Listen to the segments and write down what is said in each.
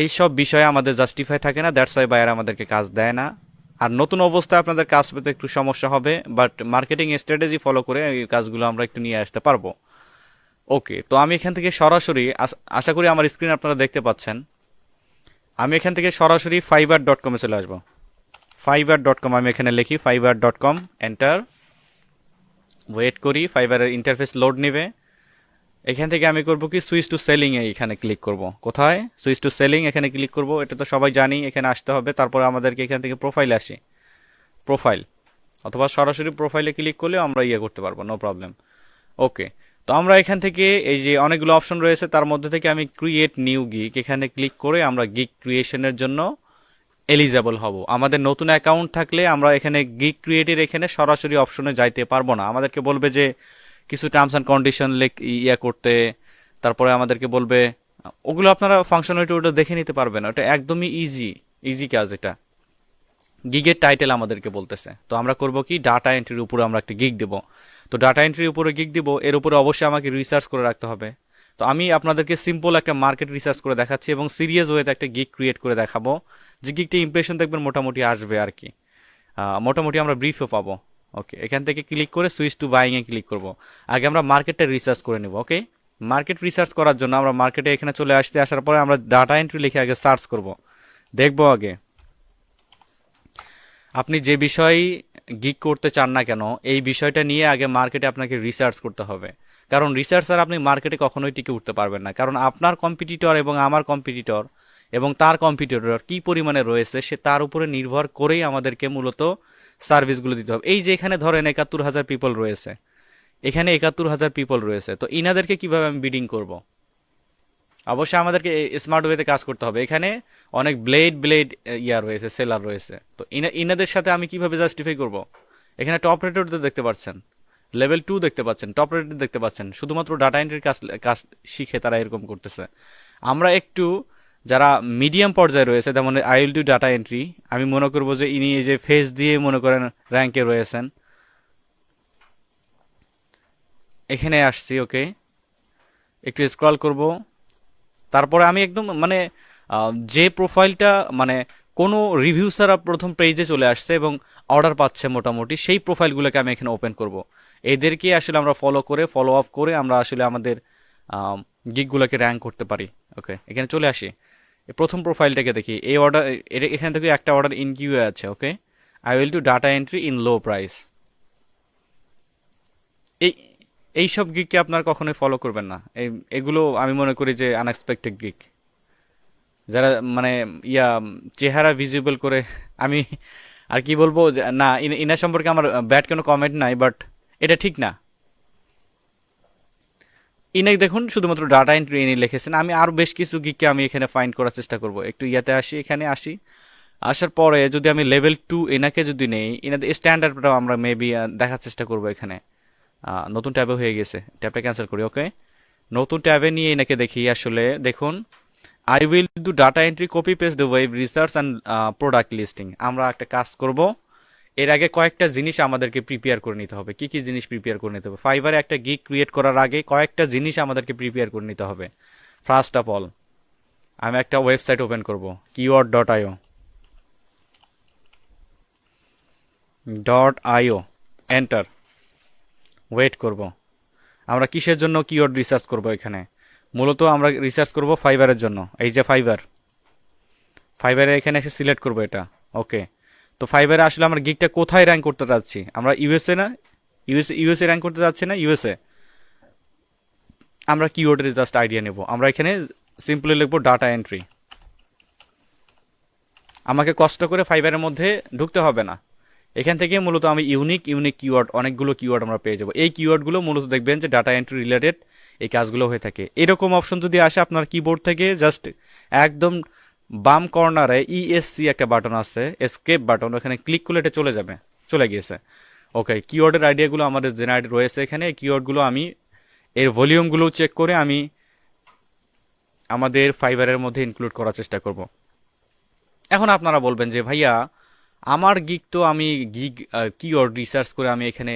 এইসব বিষয়ে আমাদের জাস্টিফাই থাকে না, দ্যাটস ওয়াই বায়ার আমাদেরকে কাজ দেয় না। আর নতুন অবস্থায় আপনাদের কাজ পেতে একটু সমস্যা হবে, বাট মার্কেটিং স্ট্র্যাটেজি ফলো করে এই কাজগুলো আমরা একটু নিয়ে আসতে পারবো। ওকে, তো আমি এখান থেকে সরাসরি আশা করি আমার স্ক্রিন আপনারা দেখতে পাচ্ছেন। আমি এখান থেকে সরাসরি fiverr.com-এ চলে আসবো। fiverr.com আমি এখানে লিখি fiverr.com, এন্টার। ওয়েট করি, ফাইবারের ইন্টারফেস লোড নেবে। এখান থেকে আমি করব কি, সুইচ টু সেলিং এ এখানে ক্লিক করব। কোথায়? সুইচ টু সেলিং, এখানে ক্লিক করব। এটা তো সবাই জানি, এখানে আসতে হবে। তারপর আমাদেরকে এখান থেকে প্রোফাইল আসি, প্রোফাইল অথবা সরাসরি প্রোফাইলে ক্লিক করলেও আমরা ইয়ে করতে পারবো, নো প্রবলেম। ওকে, তো আমরা এখান থেকে এই যে অনেকগুলো অপশন রয়েছে তার মধ্যে থেকে আমি ক্রিয়েট নিউ গিগ এখানে ক্লিক করে আমরা গিগ ক্রিয়েশনের জন্য এলিজেবল হব। আমাদের নতুন অ্যাকাউন্ট থাকলে আমরা এখানে গিগ ক্রিয়েটের এখানে সরাসরি অপশনে যাইতে পারবো না, আমাদেরকে বলবে যে কিছু টার্মস অ্যান্ড কন্ডিশন ইয়া করতে। তারপরে আমাদেরকে বলবে, ওগুলো আপনারা ফাংশনালিটি ওটা দেখে নিতে পারবেন, ওটা একদমই ইজি, ইজি কাজ এটা। গিগের টাইটেল আমাদেরকে বলতেছে, তো আমরা করব কি, ডাটা এন্ট্রির উপরে আমরা একটা গিগ দেব। তো ডাটা এন্ট্রির উপরে গিগ দিব, এর উপরে অবশ্যই আমাকে রিসার্চ করে রাখতে হবে। তো আমি আপনাদেরকে সিম্পল একটা মার্কেট রিসার্চ করে দেখাচ্ছি এবং সিরিয়াস ওয়েতে একটা গিগ ক্রিয়েট করে দেখাবো, যে গিগটা ইমপ্রেশন দেখবেন মোটামুটি আসবে আর কি। মোটামুটি আমরা ব্রিফও পাবো। ওকে, এখান থেকে ক্লিক করে সুইচ টু বাইংয়ে ক্লিক করব। আগে আমরা মার্কেটটা রিসার্চ করে নিব। ওকে, মার্কেট রিসার্চ করার জন্য আমরা মার্কেটে এখানে চলে আসার পরে আমরা ডাটা এন্ট্রি লিখে আগে সার্চ করব, দেখবো আগে আপনি যে বিষয় গিগ করতে চান না কেন, এই বিষয়টা নিয়ে আগে মার্কেটে আপনাকে রিসার্চ করতে হবে। কারণ রিসার্চ আর আপনি মার্কেটে কখনোই টিকে উঠতে পারবেন না, কারণ আপনার কম্পিটিটর এবং আমার কম্পিটিটর এবং তার কম্পিটিটর কি পরিমাণে রয়েছে সে তার উপরে নির্ভর করেই আমাদেরকে মূলত সার্ভিসগুলো দিতে হবে। এই যে এখানে ধরেন 71,000 পিপল রয়েছে, এখানে 71,000 পিপল রয়েছে, তো ইনাদেরকে কিভাবে আমি বিডিং করব? অবশ্যই আমাদেরকে স্মার্ট ওয়েতে কাজ করতে হবে। এখানে অনেক ব্লেড ব্লেড ইয়া রয়েছে, সেলার রয়েছে, তো ইনাদের সাথে আমি কিভাবে জাস্টিফাই করব? এখানে টপ রেটেড দেখতে পাচ্ছেন, লেভেল 2 দেখতে পাচ্ছেন, টপ রেটেড দেখতে পাচ্ছেন, শুধুমাত্র ডাটা এন্ট্রির কাজ কাজ শিখে তারা এরকম করতেছে। আমরা একটু যারা মিডিয়াম পর্যায়ে রয়েছে, যেমন I will do data entry, আমি মনে করব যে ইনি এই যে ফেস দিয়ে মনে করেন র্যাঙ্কে রয়েছেন, এখানে আসছি। ওকে, একটু স্ক্রল করব। তারপরে আমি একদম মানে যে প্রোফাইলটা মানে কোনো রিভিউ ছাড়া প্রথম পেজে চলে আসছে এবং অর্ডার পাচ্ছে মোটামুটি, সেই প্রোফাইলগুলোকে আমি এখানে ওপেন করব। এদেরকে আসলে আমরা ফলো আপ করে আমরা আসলে আমাদের গিগগুলোকে র্যাঙ্ক করতে পারি। ওকে, এখানে চলে আসি, এই প্রথম প্রোফাইলটাকে দেখি। এই অর্ডার, এখান থেকে একটা অর্ডার ইন কিউ আছে। Okay, I will do data entry in low price. এই এইসব গিগকে আপনার কখনোই ফলো করবেন না। এগুলো আমি মনে করি যে আনএক্সপেক্টেড গিগ, যারা মানে ইয়া চেহারা ভিজিবল করে। আমি আর কি বলবো না, ইনা সম্পর্কে আমার ব্যাড কোনো কমেন্ট নাই, বাট এটা ঠিক না। ইনি দেখুন শুধুমাত্র ডাটা এন্ট্রি ইনি লিখেছেন। আমি আরও বেশ কিছু গিককে আমি এখানে ফাইন্ড করার চেষ্টা করব। একটু ইয়াতে আসি, এখানে আসি। আসার পরে যদি আমি লেভেল 2 এনাকে যদি নেই, এনাদের স্ট্যান্ডার্ডটাও আমরা মেবি দেখার চেষ্টা করব এখানে। নতুন ট্যাবে হয়ে গেছে, ট্যাবটা ক্যান্সেল করি। ওকে, নতুন ট্যাবে নিয়ে এনাকে দেখি। আসলে দেখুন, I will do data entry, copy paste the web research and product listing. আমরা একটা কাজ করব, এর আগে কয়েকটা জিনিস আমাদেরকে প্রিপেয়ার করে নিতে হবে। কি কি জিনিস প্রিপেয়ার করে নিতে হবে? ফাইবারে একটা গিগ ক্রিয়েট করার আগে কয়েকটা জিনিস আমাদেরকে প্রিপেয়ার করে নিতে হবে। ফার্স্ট অফ অল, আমি একটা ওয়েবসাইট ওপেন করব, keyword.io, .io, এন্টার। ওয়েট করব। আমরা কিসের জন্য কিওয়ার্ড রিসার্চ করব? এখানে মূলত আমরা রিসার্চ করব ফাইবারের জন্য। এই যে ফাইবার, ফাইবারে এখানে এসে সিলেক্ট করব এটা। ওকে, তো ফাইবারে আসলে আমরা গিগটা কোথায় র্যাঙ্ক করতে যাচ্ছি? আমরা ইউএসএ না, ইউএসএ র্যাঙ্ক করতে যাচ্ছি না, ইউএসএ। আমরা কিওয়ার্ডের জাস্ট আইডিয়া নেব। আমরা এখানে সিম্পলি লিখবো ডাটা এন্ট্রি। আমাকে কষ্ট করে ফাইবারের মধ্যে ঢুকতে হবে না, এখান থেকে মূলত আমি ইউনিক ইউনিক কিওয়ার্ড, অনেকগুলো কিওয়ার্ড আমরা পেয়ে যাবো। এই কিওয়ার্ডগুলো মূলত দেখবেন যে ডাটা এন্ট্রি রিলেটেড এই কাজগুলো হয়ে থাকে। এরকম অপশন যদি আসে আপনার কিবোর্ড থেকে, জাস্ট একদম বাম কর্নারে ইএসসি একটা বাটন আছে, এসকেপ বাটন, ওখানে ক্লিক করলে এটা চলে যাবে, চলে গিয়েছে। ওকে, কিওয়ার্ডের আইডিয়াগুলো আমাদের জেনারেট রয়েছে এখানে। এই কিওয়ার্ডগুলো আমি এর ভলিউমগুলো চেক করে আমি আমাদের ফাইবারের মধ্যে ইনক্লুড করার চেষ্টা করব। এখন আপনারা বলবেন যে ভাইয়া, আমার গিগ তো আমি গিগ কিওয়ার্ড রিসার্চ করে আমি এখানে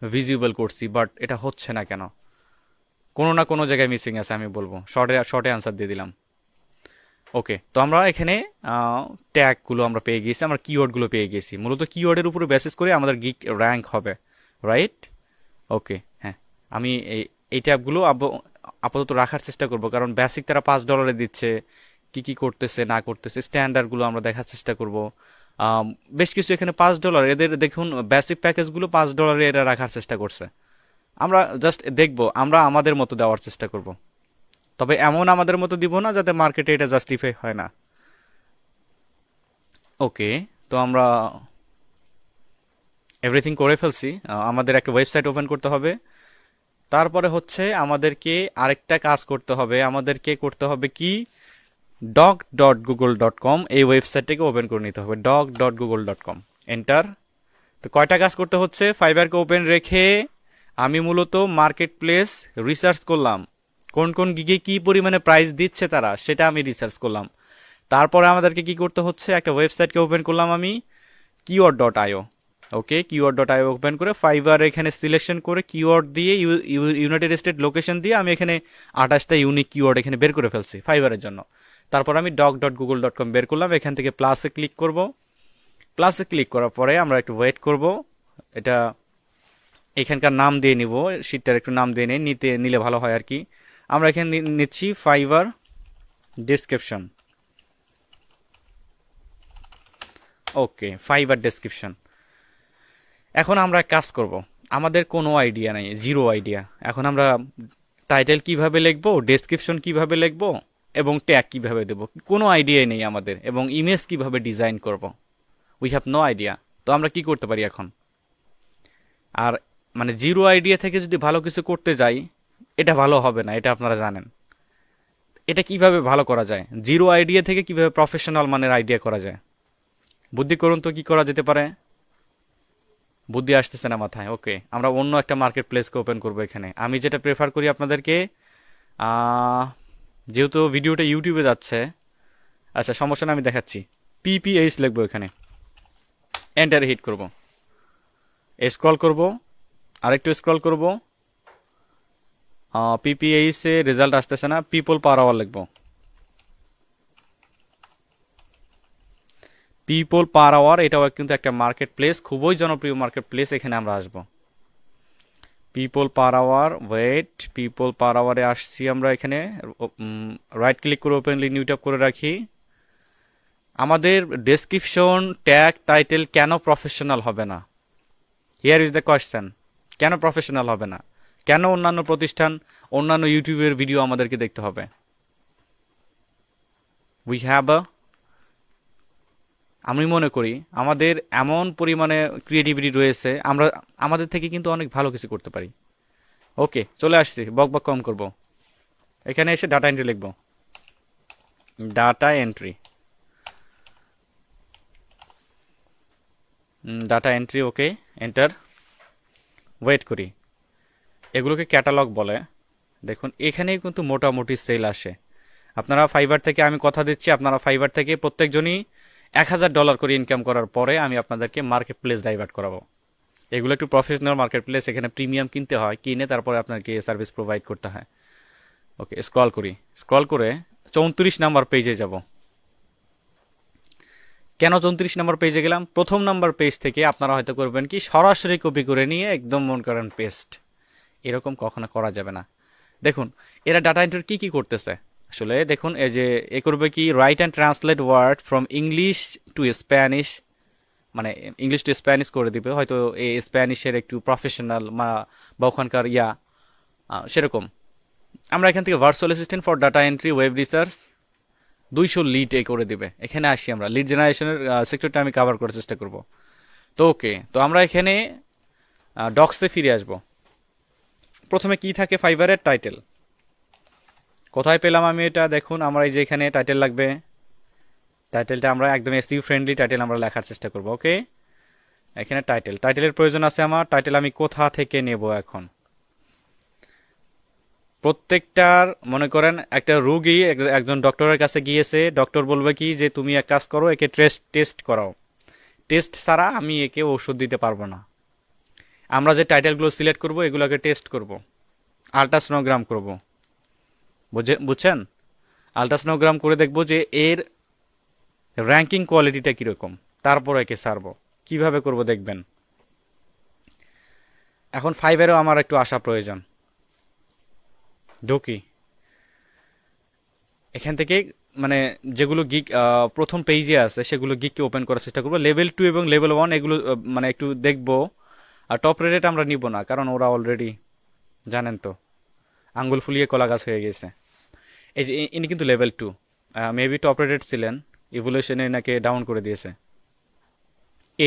ভিজিবল করছি, বাট এটা হচ্ছে না কেন? কোনো না কোনো জায়গায় মিসিং আছে। আমি বলবো শর্টে শর্টে আনসার দিয়ে দিলাম। ওকে, তো আমরা এখানে ট্যাগগুলো আমরা পেয়ে গেছি, আমরা কিওয়ার্ডগুলো পেয়ে গেছি। মূলত কিওয়ার্ডের উপরে বেসিস করে আমাদের গিক র্যাঙ্ক হবে, রাইট? ওকে, হ্যাঁ, আমি এই ট্যাবগুলো আপাতত রাখার চেষ্টা করব, কারণ বেসিক তারা $5 দিচ্ছে, কি কি করতেছে না করতেছে স্ট্যান্ডার্ডগুলো আমরা দেখার চেষ্টা করব। বেশ কিছু এখানে $5, এদের দেখুন বেসিক প্যাকেজগুলো $5 এরা রাখার চেষ্টা করছে। আমরা জাস্ট দেখব, আমরা আমাদের মতো দেওয়ার চেষ্টা করব, তবে এমন আমাদের মতো দিব না যাতে মার্কেটে এটা জাস্টিফাই হয় না। ওকে, তো আমরা এভরিথিং করে ফেলছি। আমাদের একটা ওয়েবসাইট ওপেন করতে হবে, তারপরে হচ্ছে আমাদেরকে আরেকটা কাজ করতে হবে, আমাদেরকে করতে হবে কি, doc.google.com এই ওয়েবসাইটটাকে ওপেন করে নিতে হবে, doc.google.com, এন্টার। তো কয়টা কাজ করতে হচ্ছে, ফাইবারকে ওপেন রেখে আমি মূলত মার্কেট প্লেস রিসার্চ করলাম, কোন কোন গিগে কি পরিমাণে প্রাইস দিচ্ছে তারা, সেটা আমি রিসার্চ করলাম। তারপরে আমাদেরকে কি করতে হচ্ছে, একটা ওয়েবসাইটকে ওপেন করলাম আমি, keyword.io। ওকে, keyword.io ওপেন করে ফাইবার এখানে সিলেকশন করে কিওয়ার্ড দিয়ে ইউনাইটেড স্টেট লোকেশন দিয়ে আমি এখানে 28টা ইউনিক কিওয়ার্ড এখানে বের করে ফেলছি ফাইবারের জন্য। তারপর আমি doc.google.com বের করলাম, এখান থেকে প্লাসে ক্লিক করব। প্লাসে ক্লিক করার পরে আমরা একটু ওয়েট করব, এটা এখানকার নাম দিয়ে নিব, শীটটার একটু নাম দিয়ে নিলে ভালো হয় আর কি। আমরা এখানে নিচ্ছি ফাইবার ডেসক্রিপশন। ওকে, ফাইবার ডেসক্রিপশন। এখন আমরা কাজ করব, আমাদের কোনো আইডিয়া নাই, জিরো আইডিয়া। এখন আমরা টাইটেল কিভাবে লিখবো, ডেসক্রিপশন কিভাবে লিখবো এবং ট্যাগ কিভাবে দেব, কোনো আইডিয়াই নেই আমাদের, এবং ইমেজ কিভাবে ডিজাইন করব, উই হ্যাভ নো আইডিয়া। তো আমরা কি করতে পারি এখন, আর মানে জিরো আইডিয়া থেকে যদি ভালো কিছু করতে যাই, এটা ভালো হবে না, এটা আপনারা জানেন। এটা কিভাবে ভালো করা যায়, জিরো আইডিয়া থেকে কিভাবে প্রফেশনাল মানের আইডিয়া করা যায়, বুদ্ধি করুন তো কি করা যেতে পারে। বুদ্ধি আসতেছে না মাথায়। ওকে, আমরা অন্য একটা মার্কেট প্লেসকে ওপেন করবো এখানে। আমি যেটা প্রেফার করি আপনাদেরকে, যেহেতু ভিডিওটা ইউটিউবে যাচ্ছে, আচ্ছা সমস্যা না, আমি দেখাচ্ছি। পিপিএইচ লিখবো এখানে, এন্টারে হিট করব, স্ক্রল করব, আরেকটু স্ক্রল করব, পিপিএইচে রেজাল্ট আসতেছে না, পিপল পার আওয়ার লিখবো, পিপল পার আওয়ার। এটাও কিন্তু একটা মার্কেট প্লেস, খুবই জনপ্রিয় মার্কেট প্লেস, এখানে আমরা আসবো। People per hour, wait, people per আওয়ারে আসছি আমরা এখানে, রাইট ক্লিক করে ওপেনলি নিউ ট্যাব করে রাখি। আমাদের ডেসক্রিপশন ট্যাগ টাইটেল কেন প্রফেশনাল হবে না, হিয়ার ইজ দ্য কোয়েশ্চেন। কেন প্রফেশনাল হবে না, কেন অন্যান্য প্রতিষ্ঠান অন্যান্য ইউটিউবের ভিডিও আমাদেরকে দেখতে হবে? উই হ্যাভ আমি মনে করি আমাদের এমন পরিমাণে ক্রিয়েটিভিটি রয়েছে, আমরা আমাদের থেকে কিন্তু অনেক ভালো কিছু করতে পারি। ওকে, চলে আসছি, বক বক কম করব। এখানে এসে ডাটা এন্ট্রি লিখব, ডাটা এন্ট্রি, ডাটা এন্ট্রি। ওকে, এন্টার, ওয়েট করি। এগুলোকে ক্যাটালগ বলে। দেখুন এখানেই কিন্তু মোটামুটি সেল আসে। আপনারা ফাইবার থেকে, আমি কথা দিচ্ছি, আপনারা ফাইবার থেকে প্রত্যেকজনই $1000 করে ইনকাম করার পরে আমি আপনাদেরকে মার্কেট প্লেস ডাইভার্ট করাবো। এগুলো একটু প্রফেশনাল মার্কেট প্লেস, এখানে প্রিমিয়াম কিনতে হয়, কিনে তারপরে আপনাকে সার্ভিস প্রোভাইড করতে হয়। ওকে, স্ক্রল করি, স্ক্রল করে 34 নাম্বার পেজে যাব। কেন 34 নাম্বার পেজে গেলাম, প্রথম নাম্বার পেজ থেকে আপনারা হয়তো করবেন কি, সরাসরি কপি করে নিয়ে একদম মন করেন পেস্ট, এরকম কখনো করা যাবে না। দেখুন এরা ডাটা এন্ট্রি কি কি করতেছে আসলে, দেখুন এই যে এ করবে কি, write and translate word from English to Spanish, মানে ইংলিশ টু স্প্যানিশ করে দিবে, হয়তো এই স্প্যানিশের একটু প্রফেশনাল বা ওখানকার সেরকম। আমরা এখান থেকে virtual assistant for data entry web research 200 lead করে দিবে। এখানে আসি, আমরা লিড জেনারেশনের সেক্টরটা আমি কভার করার চেষ্টা করব। তো ওকে, তো আমরা এখানে ডক্সে ফিরে আসব। প্রথমে কি থাকে, ফাইবারের টাইটেল। কোথায় পেলাম আমি এটা, দেখুন আমরা এই যে এখানে টাইটেল লাগবে, টাইটেলটা আমরা একদম এসইও ফ্রেন্ডলি টাইটেল আমরা লেখার চেষ্টা করব। ওকে, এখানে টাইটেলের প্রয়োজন আছে আমার। টাইটেল আমি কোথা থেকে নেব এখন, প্রত্যেকটার মনে করেন একটা রোগী একজন ডক্টরের কাছে গিয়েছে, ডক্টর বলবে কি যে তুমি এক কাজ করো, একে টেস্ট করাও, টেস্ট ছাড়া আমি একে ওষুধ দিতে পারবো না। আমরা যে টাইটেলগুলো সিলেক্ট করব এগুলোকে টেস্ট করব, আলট্রাসোনোগ্রাম করব, বুঝছেন? আলট্রাসনোগ্রাম করে দেখব যে এর র্যাঙ্কিং কোয়ালিটিটা কীরকম, তারপর একে ছাড়বো। কিভাবে করব দেখবেন। এখন ফাইবারেও আমার একটু আসা প্রয়োজন। ঢুকি এখান থেকে, মানে যেগুলো গিক প্রথম পেজে আছে সেগুলো গিককে ওপেন করার চেষ্টা করবো। লেভেল 2 এবং লেভেল 1 এগুলো মানে একটু দেখবো। আর টপ রেটেড আমরা নিব না, কারণ ওরা অলরেডি জানেন তো আঙ্গুল ফুলিয়ে কলা গাছ হয়ে গেছে। এই যে ইনি কিন্তু লেভেল 2, মেবি টপ রেটেড ছিলেন, ইভলিউশনে এনাকে ডাউন করে দিয়েছে।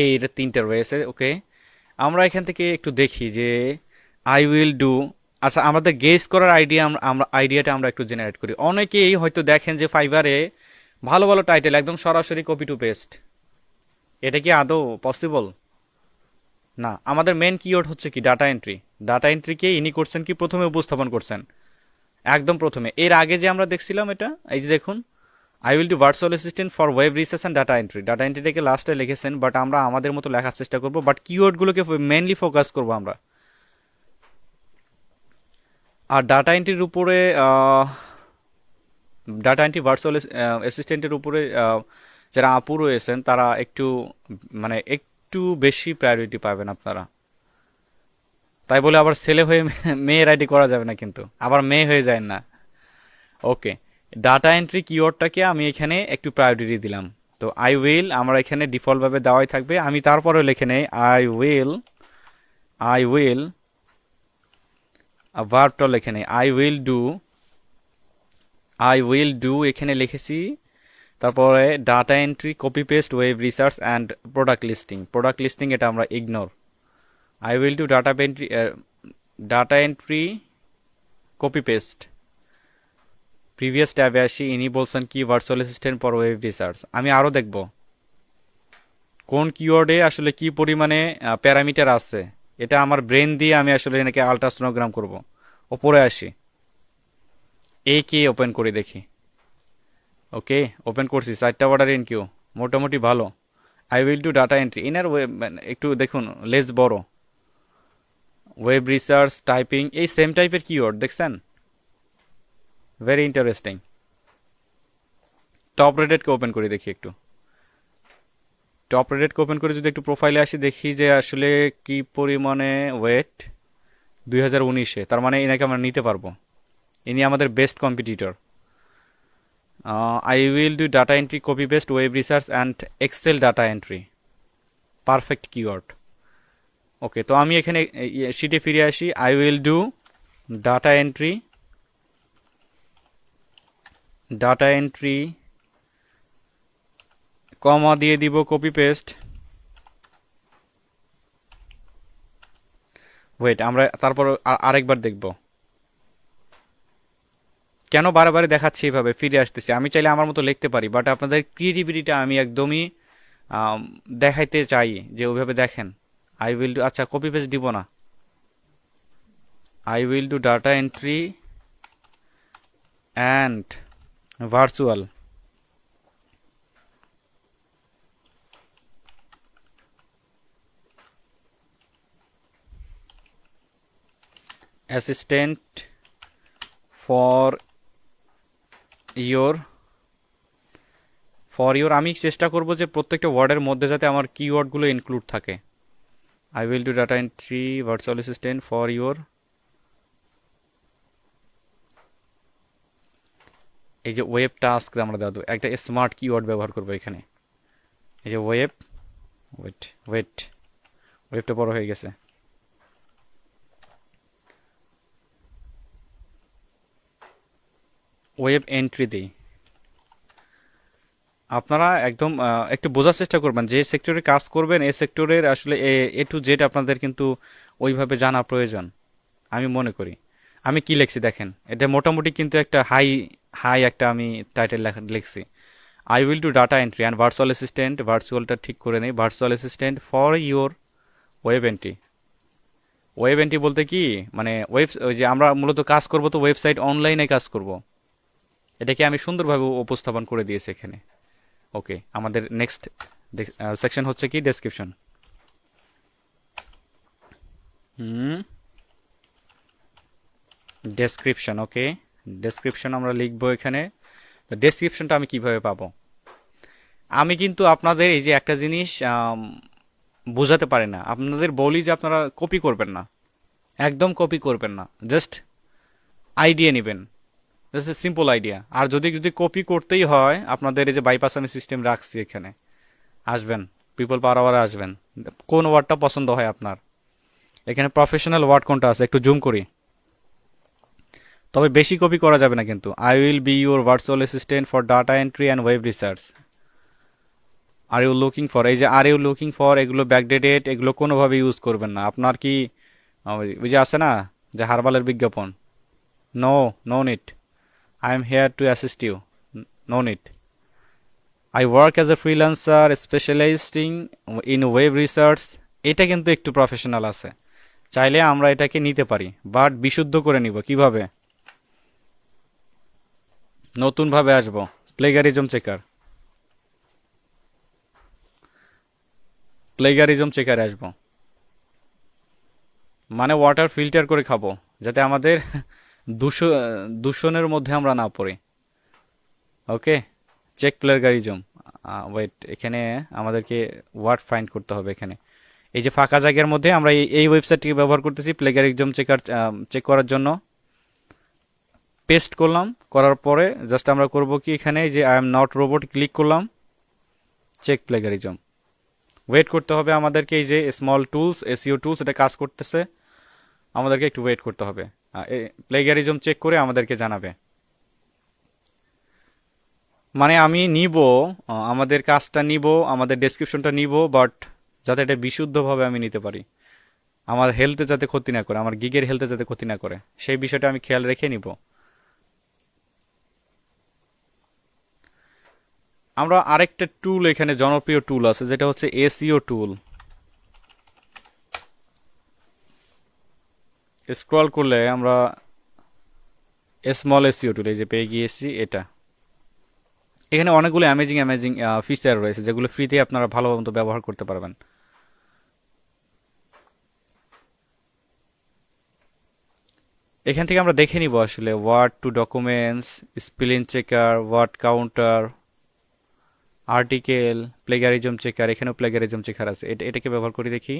এর তিনটে রয়েছে। ওকে, আমরা এখান থেকে একটু দেখি যে আই উইল ডু। আচ্ছা, আমাদের গেস করার আইডিয়াটা আমরা একটু জেনারেট করি। অনেকেই হয়তো দেখেন যে ফাইবারে ভালো ভালো টাইটেল একদম সরাসরি কপি টু পেস্ট। এটা কি আদৌ পসিবল? না, আমাদের মেন কিওয়ার্ড হচ্ছে কি ডাটা এন্ট্রি। ডাটা এন্ট্রিকে ইনি করছেন কি প্রথমে উপস্থাপন করছেন, একদম প্রথমে। এর আগে যে আমরা দেখছিলাম এটা, এই যে দেখুন, I will do virtual assistant for web research and data entry. Data এন্ট্রিটাকে লাস্টে লিখেছেন, বাট আমরা আমাদের মতো লেখার চেষ্টা করব, বাট কিওয়ার্ডগুলোকে মেনলি ফোকাস করব আমরা। আর ডাটা এন্ট্রির উপরে, ডাটা এন্ট্রি ভার্চুয়াল অ্যাসিস্ট্যান্টের উপরে যারা আপু রয়েছেন তারা একটু, মানে একটু বেশি প্রায়োরিটি পাবেন আপনারা। তাই বলে আবার ছেলে হয়ে মেয়ের আইডি করা যাবে না, কিন্তু আবার মেয়ে হয়ে যায় না। ওকে, ডাটা এন্ট্রি কিওয়ার্ডটাকে আমি এখানে একটু প্রায়োরিটি দিলাম। তো আই উইল আমরা এখানে ডিফল্টভাবে দেওয়াই থাকবে। আমি তারপরেও লিখে নেই আই উইল ভার্বটা লিখে নেই আই উইল ডু এখানে লিখেছি। তারপরে data entry copy paste web research and product listing এটা আমরা ignore. I will do data entry copy paste. Previous ট্যাবে আসি, ইনি বলছেন কি virtual assistant for web research. আমি আরও দেখব কোন কিওয়ার্ডে আসলে কি পরিমাণে প্যারামিটার আছে। এটা আমার ব্রেন দিয়ে আমি আসলে এনাকে আলট্রাসোনোগ্রাম করব। ওপরে আসি, এ কে ওপেন করে দেখি। ওকে, ওপেন করছি, 4টা অর্ডার ইন কিউ, মোটামুটি ভালো। I will do data entry inner web, একটু দেখুন লেস বড়। ওয়েব রিসার্চ টাইপিং, এই সেম টাইপের কিওয়ার্ড দেখছেন, ভেরি ইন্টারেস্টিং। টপ রেটেডকে ওপেন করে দেখি একটু। টপ রেটেডকে ওপেন করে যদি একটু প্রোফাইলে আসি, দেখি যে আসলে কি পরিমাণে ওয়েট 2019-এ। তার মানে এনাকে আমরা নিতে পারবো, ইনি আমাদের best competitor. I will do data entry copy paste web research and excel data entry, perfect keyword. Okay, তো আমি এখানে শিটে ফিরে আসি। I will do data entry comma দিয়ে দিব কপি পেস্ট। ওয়েট, আমরা তারপর আরেকবার দেখব কেন বারে বারে দেখাচ্ছি এভাবে ফিরে আসতেছি। আমি চাইলে আমার মতো লিখতে পারি, বাট আপনাদের ক্রিয়েটিভিটিটা আমি একদমই দেখাইতে চাই যে ওইভাবে দেখেন। আই উইল ডু, আচ্ছা কপি পেস্ট দিব না। I will do data entry and virtual assistant for your আমি চেষ্টা করব যে প্রত্যেকটা ওয়ার্ডের মধ্যে যাতে আমার কিওয়ার্ডগুলো ইনক্লুড থাকে। I will do data entry virtual assistant for your, এই যে ওয়েব টাস্ক আমরা দাদু একটা স্মার্ট কিওয়ার্ড ব্যবহার করবো এখানে। এই যে ওয়েব, ওয়েট ওয়েট ওয়েবটা বড় হয়ে গেছে। ওয়েব এন্ট্রি দিই। আপনারা একদম একটু বোঝার চেষ্টা করবেন যে সেক্টরে কাজ করবেন, এই সেক্টরের আসলে এ টু জেড আপনাদের কিন্তু ওইভাবে জানা প্রয়োজন আমি মনে করি। আমি কি লিখছি দেখেন, এটা মোটামুটি কিন্তু একটা হাই হাই একটা আমি টাইটেল লিখছি। I will do data entry and virtual assistant, ভার্চুয়ালটা ঠিক করে নেই, virtual assistant for your web entry. Web entry বলতে কি, মানে ওই যে আমরা মূলত কাজ করব তো ওয়েবসাইট অনলাইনে কাজ করব, এটাকে আমি সুন্দরভাবে উপস্থাপন করে দিয়েছি এখানে। ওকে, আমাদের নেক্সট সেকশন হচ্ছে কি ডেসক্রিপশন। ডেসক্রিপশন, ওকে, ডেসক্রিপশন আমরা লিখবো এখানে তো ডেসক্রিপশনটা আমি কিভাবে পাবো? আমি কিন্তু আপনাদের এই যে একটা জিনিস বোঝাতে পারি না, আপনাদের বলি যে আপনারা কপি করবেন না, একদম কপি করবেন না, জাস্ট আইডিয়া নেবেন, জাস্ট সিম্পল আইডিয়া। আর যদি যদি কপি করতেই হয়, আপনাদের এই যে বাইপাস আমি সিস্টেম রাখছি এখানে, আসবেন, পিপল পাওয়ার আওয়ারে আসবেন, কোন ওয়ার্ডটা পছন্দ হয় আপনার, এখানে প্রফেশনাল ওয়ার্ড কোনটা আছে একটু জুম করি। তবে বেশি কপি করা যাবে না কিন্তু। I will be your virtual assistant for data entry and web research. আর ইউ লুকিং ফর, এই যে আর ইউ লুকিং ফর, এগুলো ব্যাকডেটেড, এগুলো কোনোভাবে ইউজ করবেন না। আপনার কি ওই যে আছে না যে হারবালের বিজ্ঞাপন, no, no need, I am here to assist you, no need. I work as a freelancer specializing in web research, এটা কিন্তু একটু প্রফেশনাল আছে, চাইলে আমরা এটাকে নিতে পারি, বাট বিশুদ্ধ করে নিব কিভাবে? নতুনভাবে আসবো, প্লেগারিজম চেকার, প্লেগারিজম চেকারে আসবো, মানে ওয়াটার ফিল্টার করে খাবো, যাতে আমাদের দূষণের মধ্যে আমরা না পড়ি। ওকে, চেক প্লেগারিজম। ওয়েট, এখানে আমাদেরকে ওয়ার্ড ফাইন্ড করতে হবে। এখানে এই যে ফাঁকা জায়গার মধ্যে আমরা এই ওয়েবসাইটটিকে ব্যবহার করতেছি প্লেগারিজম চেকার চেক করার জন্য। পেস্ট করলাম, করার পরে জাস্ট আমরা করব কি, এখানে যে I am not robot click করলাম, চেক প্লেগারিজম। ওয়েট করতে হবে আমাদেরকে, এই যে স্মল টুলস, এসইও টুলস, এটা কাজ করতেছে, আমাদেরকে একটু ওয়েট করতে হবে। প্লেগারিজম চেক করে আমাদেরকে জানাবে। মানে আমি নিব, আমাদের কাজটা নিব, আমাদের ডেসক্রিপশনটা নিব, বাট যাতে এটা বিশুদ্ধভাবে আমি নিতে পারি, আমার হেলথে যাতে ক্ষতি না করে, আমার গিগের হেলথে যাতে ক্ষতি না করে, সেই বিষয়টা আমি খেয়াল রেখে নিব। আমরা আরেকটা টুল, এখানে জনপ্রিয় টুল আছে, যেটা হচ্ছে এসইও টুল। স্ক্রল করলে আমরা স্মল এসইও টুল এই যে পেয়ে গিয়েছি এটা। এখানে অনেকগুলো অ্যামেজিং অ্যামেজিং ফিচার রয়েছে, যেগুলো ফ্রিতে আপনারা ভালো মতো ব্যবহার করতে পারবেন। এখান থেকে আমরা দেখে নিব আসলে word to documents, spelling checker, word counter, article, plagiarism checker. এখানেও প্লেগারিজম চেকার আছে, এটাকে ব্যবহার করে দেখি।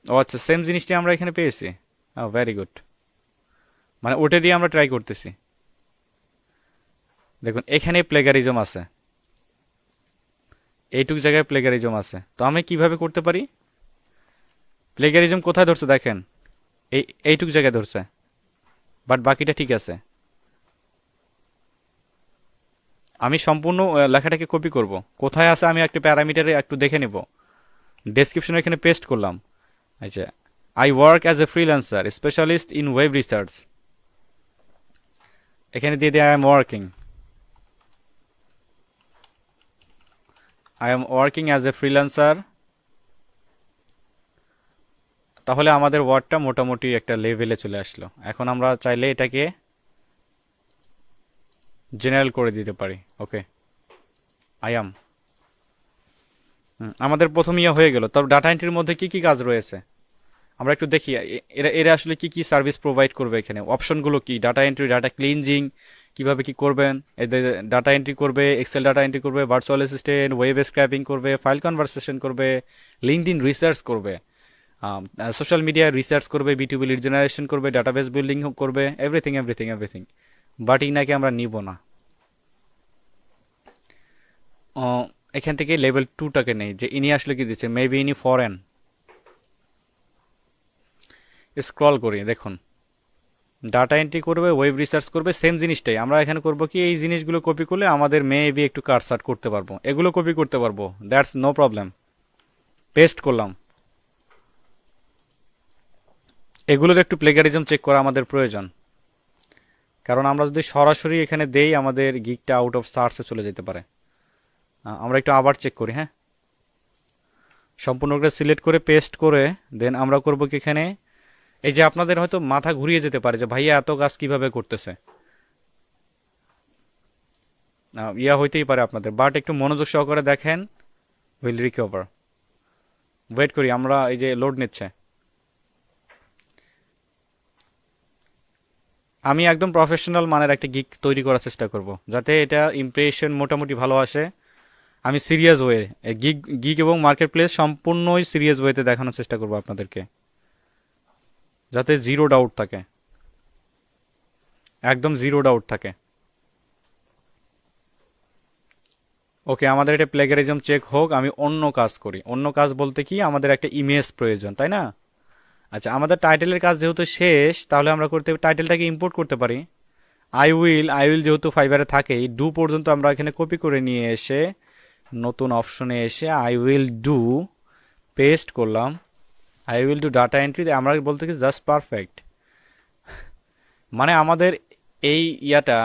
ও আচ্ছা, সেম জিনিসটি আমরা এখানে পেয়েছি। ভেরি গুড, মানে ওটা দিয়ে আমরা ট্রাই করতেছি। দেখুন এখানে প্লেগারিজম আছে, এইটুক জায়গায় প্লেগারিজম আছে। তো আমি কিভাবে করতে পারি? প্লেগারিজম কোথায় ধরছে দেখেন, এইটুক জায়গায় ধরছে, বাট বাকিটা ঠিক আছে। আমি সম্পূর্ণ লেখাটাকে কপি করব, কোথায় আছে আমি একটা প্যারামিটারে একটু দেখে নেব। ডেসক্রিপশনে এখানে পেস্ট করলাম। আচ্ছা, I work as a freelancer specialist in web research, এখানে দিয়ে দিয়ে I am working as a freelancer. তাহলে আমাদের ওয়ার্ডটা মোটামুটি একটা লেভেলে চলে আসলো। এখন আমরা চাইলে এটাকে জেনারেল করে দিতে পারি। ওকে, আই এম, আমাদের প্রথম ইয়ে হয়ে গেল। তবে ডাটা এন্ট্রির মধ্যে কি কি কাজ রয়েছে আমরা একটু দেখি। এরা এরা আসলে কি কি সার্ভিস প্রোভাইড করবে, এখানে অপশনগুলো কি, ডাটা এন্ট্রি, ডাটা ক্লিনজিং কিভাবে কি করবেন, এদের ডাটা এন্ট্রি করবে, এক্সেল ডাটা এন্ট্রি করবে, ভার্চুয়াল অ্যাসিস্ট্যান্ট, ওয়েব স্ক্র্যাপিং করবে, ফাইল কনভারসেশন করবে, লিঙ্কডইন রিসার্চ করবে, সোশ্যাল মিডিয়া রিসার্চ করবে, বিটুবি লিড জেনারেশন করবে, ডাটাবেস বিল্ডিং করবে, এভরিথিং এভরিথিং এভরিথিং। বাট ইনাকে আমরা নিব না। এখান থেকে লেভেল টুটাকে নেই, যে ইনি আসলে কি দিচ্ছে, মেবি ইনি ফরেন। স্ক্রল করি, দেখুন ডাটা এন্ট্রি করবে, ওয়েব রিসার্চ করবে, সেম জিনিসটাই আমরা এখানে করব কি, এই জিনিসগুলো কপি করলে আমাদের মেবি একটু কাটসাট করতে পারবো, এগুলো কপি করতে পারবো, দ্যাটস নো প্রবলেম। পেস্ট করলাম। এগুলোর একটু প্লেগারিজম চেক করা আমাদের প্রয়োজন, কারণ আমরা যদি সরাসরি এখানে দেই আমাদের গিকটা আউট অফ সার্চে চলে যেতে পারে। আমরা একটু আবার চেক করি। হ্যাঁ, সম্পূর্ণটা সিলেক্ট করে পেস্ট করে দেন আমরা করব কি, এখানে এই যে আপনাদের হয়তো মাথা ঘুরিয়ে যেতে পারে যে ভাইয়া এত কাজ কিভাবে করতেছে, ইয়া হইতেই পারে আপনাদের, বাট একটু মনোযোগ সহকারে দেখেন। উইল রিকভার, ওয়েট করি, আমরা এই যে লোড নিচ্ছে। আমি একদম প্রফেশনাল মানের একটা গিগ তৈরি করার চেষ্টা করব, যাতে এটা ইমপ্রেশন মোটামুটি ভালো আসে। আমি সিরিয়াস ওয়ে, গিগ গিগ এবং মার্কেট প্লেস সম্পূর্ণই সিরিয়াস ওয়েতে দেখানোর চেষ্টা করব আপনাদেরকে, যাতে জিরো ডাউট থাকে, একদম জিরো ডাউট থাকে। ওকে, আমাদের এটা প্লেগারিজম চেক হোক, আমি অন্য কাজ করি। অন্য কাজ বলতে কি, আমাদের একটা ইমেজ প্রয়োজন, তাই না? আচ্ছা, আমাদের টাইটেলের কাজ যেহেতু শেষ, তাহলে আমরা করতে টাইটেলটাকে ইম্পোর্ট করতে পারি। আই উইল যেহেতু ফাইবারে থাকেই, ডু পর্যন্ত আমরা এখানে কপি করে নিয়ে এসে নতুন অপশনে এসে আই উইল ডু পেস্ট করলাম। I will do data entry, আমরা বলতে কি জাস্ট পারফেক্ট। মানে আমাদের এই ইয়াটা,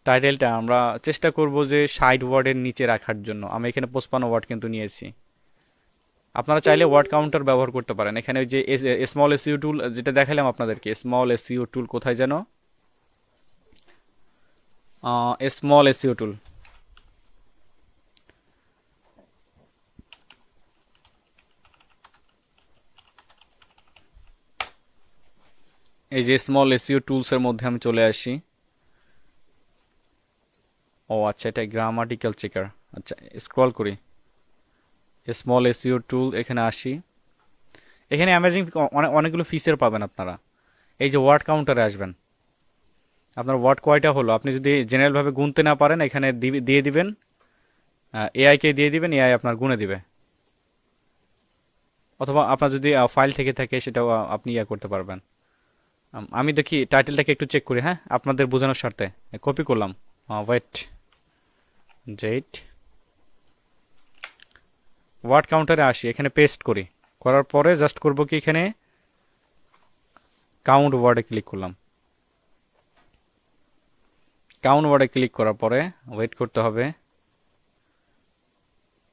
টাইটেলটা আমরা চেষ্টা করব যে 60 ওয়ার্ডের নিচে রাখার জন্য। আমি এখানে 55 ওয়ার্ড কিন্তু নিয়েছি। আপনারা চাইলে ওয়ার্ড কাউন্টার ব্যবহার করতে পারেন। এখানে ওই যে স্মল এসইও টুল যেটা দেখালাম আপনাদেরকে, স্মল এসইও টুল কোথায় যেন, স্মল এসইও টুল, এই যে স্মল এসইও টুলসের মধ্যে আমি চলে আসি। ও আচ্ছা, এটা গ্রামাটিক্যাল চেকার। আচ্ছা, স্ক্রল করি, স্মল এসইও টুল, এখানে আসি। এখানে অ্যামেজিং অনেকগুলো ফিচার পাবেন আপনারা। এই যে ওয়ার্ড কাউন্টারে আসবেন, আপনার ওয়ার্ড কয়টা হলো, আপনি যদি জেনারেলভাবে গুনতে না পারেন, এখানে দিয়ে দিবেন, এআইকে দিয়ে দিবেন, এআই আপনার গুনে দিবে। অথবা আপনার যদি ফাইল থেকে থাকে, সেটাও আপনি ইয়া করতে পারবেন। আমি দেখি টাইটেলটাকে একটু চেক করি, হ্যাঁ, আপনাদের বোঝানোর স্বার্থে কপি করলাম। ওয়েট, জেট, ওয়ার্ড কাউন্টারে আসি, এখানে পেস্ট করি। করার পরে জাস্ট করব কি, এখানে কাউন্ট ওয়ার্ডে ক্লিক করলাম। কাউন্ট ওয়ার্ডে ক্লিক করার পরে ওয়েট করতে হবে।